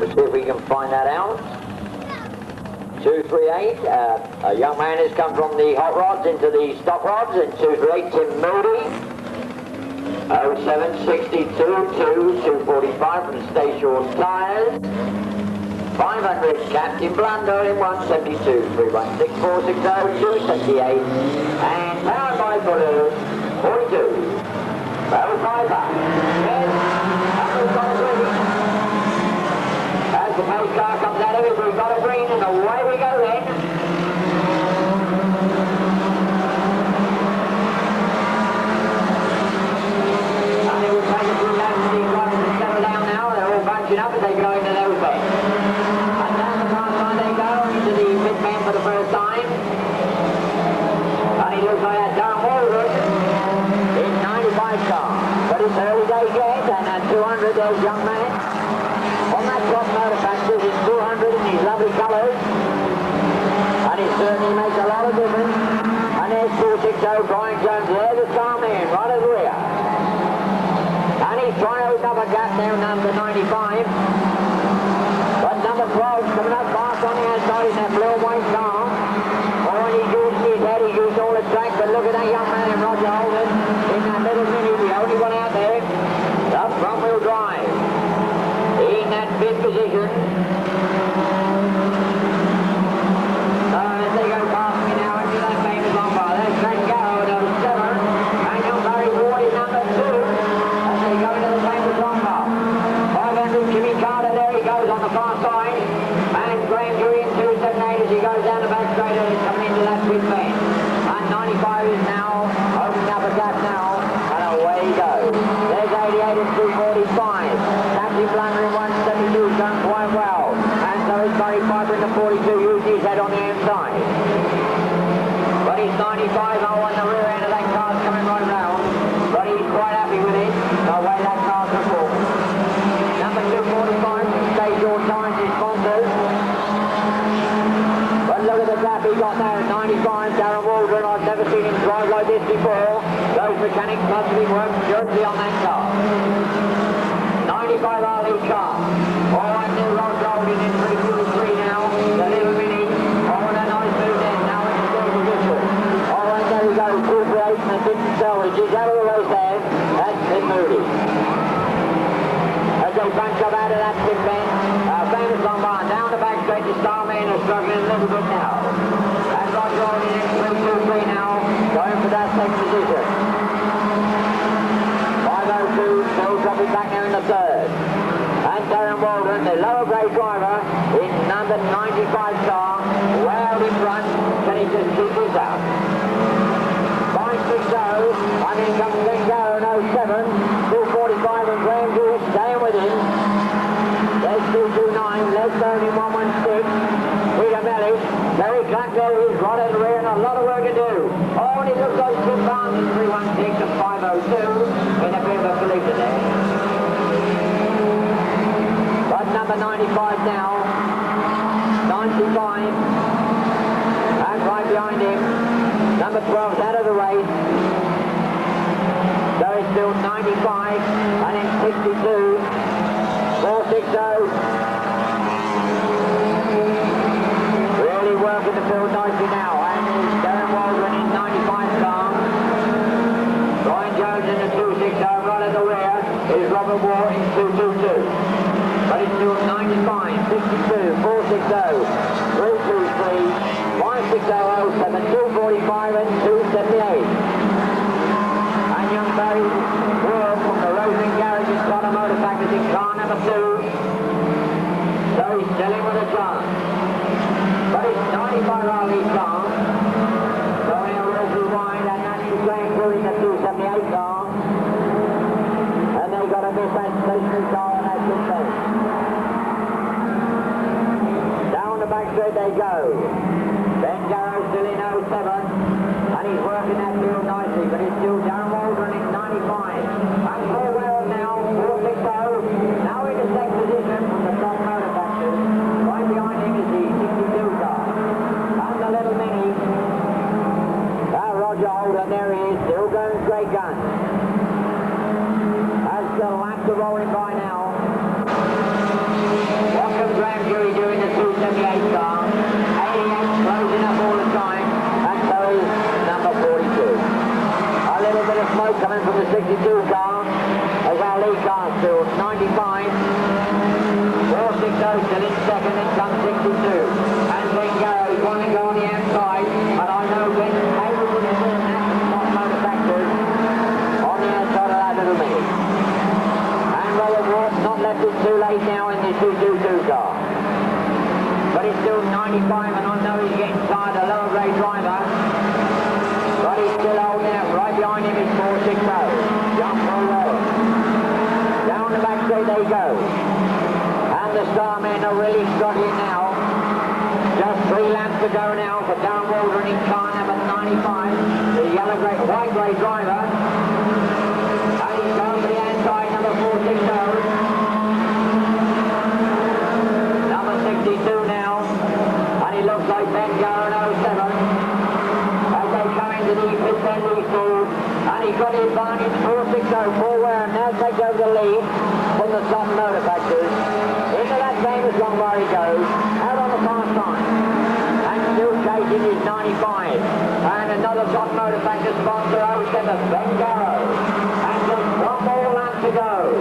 Let's see if we can find that out. 238, a young man has come from the hot rods into the stock rods, and 238, Tim Moody. 0762 245 from Stay Short Tyres. 500, Captain Blunder in 172, 316 460 278, and powered by Blue 42. Well, Piper, yes, as the pace car comes out of it, we've got a green, and away we go then. And it will take a few laps for these drivers to settle down now. They're all bunching up as they go into those bends. And down the front line they go into the pit bend for the first time. And he looks like that Darren Walden in 95 car. But it's early days yet, and at 200 there's young man. On that top motor in 200 in these lovely colours. And it certainly makes a lot of difference. And there's 260 Brian Jones there, the star man, right at the rear. And he's trying to open up a gap now, number 95. But number 12 coming up fast on the outside in that blue and white car. Oh, and he's using his head, he's used all the track, but look at that young man in Roger Holden in that little mini, the only one out there. The front wheel drive. In that fifth position. As they go past me now into that famous on bar. There's Glengarrow at 07. And young Barry Ward in number 2. As they go into the famous on bar. 500 Jimmy Carter, there he goes on the far side. And Graham Dewey in 278 as he goes down the back straight and coming into that pit lane. And 95 is now opening up a gap now. And away he goes. There's 88 and 245. Captain Blunder in 172 is going quite well. And so is Barry Piper in the 42, using his head on the outside. But he's 95 on the rear end of that car's coming right round. But he's quite happy with it. The way that car's performing. Number 245, Stay Short Tyres is sponsors. But look at the gap he got there at 95. Darren Waldron, I've never seen him drive like this before. Those mechanics must have been working dirty on that car. 95 RL car. Oh, and new Rod Golding in 323 now. The little mini. Oh, and a nice move then. Now it's still position. Oh, and there we go. 238 and a didn't salvage. He's out of the race there. That's Tim Moody. As they bunch up out of that pit bend. Famous Lombard down the back straight. The Starman is struggling a little bit now. And Rod Golding in 323 now. Going for that second position. 502, still dropping back now in the third. And Darren Waldron, the lower grade driver, in number 95 car, well in front. Can he just keep this out? 560, and in comes Glengarrow in 07, 245 and Graham Dewey staying with him. There's 229, Les Byrne in 116, Peter Mellish, Terry Clark there is right at the rear and a lot of work to do. Oh, and it looks like Tim Barnes in 316 and 502 in a bit of a collision there. But number 95 now, 95, and right behind him, number 12's out of the race. So it's still 95, and in 62, 460. Really working the field nicely now, and Darren Waldron in 95 car. Brian Jones in the 260 right at the rear is Robert Ward in 222. But it's still 95, 62, 460, 323, 560, 07, 245 and 278. And young Barry Ward from the Rosing Garage in Connor Motor Factors in car number 2. So he's still in with a chance. But it's 95 RL car. Going a little too wide, and that's the Graham Dewey in the 278 car. And they've got a miss that stationary car on that good place. Down the back straight they go. Glengarrow still in 07, and he's working that field nicely, but it's still Darren Waldron in 95. And Paul Weld now, 460, now in the second position from the top motor factors. Right behind him is the 62 car. And the little mini. Roger Holden, there he is, still going straight guns. As the laps are rolling by now. What 95. 460 still in second, in comes 62. And Bingo, he's want to go on the outside, but I know when Hayward would have been that top manufacturers on the outside of that little minute. And Robert Ward's not left it too late now in this 222 car. But he's still 95, and I know he's getting tired, a lower grade driver. But he's still holding out. Right behind him is 460. Jump all well. Down the back straight they go. And the Starmen are really struggling now. Just 3 laps to go now for Darren Waldron in car number 95. The yellow grade, white grade driver. And he's going to the outside, number 460. Number 62 now. And he looks like Ben Garren 07. The pit penalty forward, and he's got the advantage. 460 forward, now takes over the lead from the Sutton manufacturers. Into that famous one where he goes, out on the far side, and still chasing his 95. And another Sutton manufacturer sponsor 07, Ben Garrow. And just one more lap to go.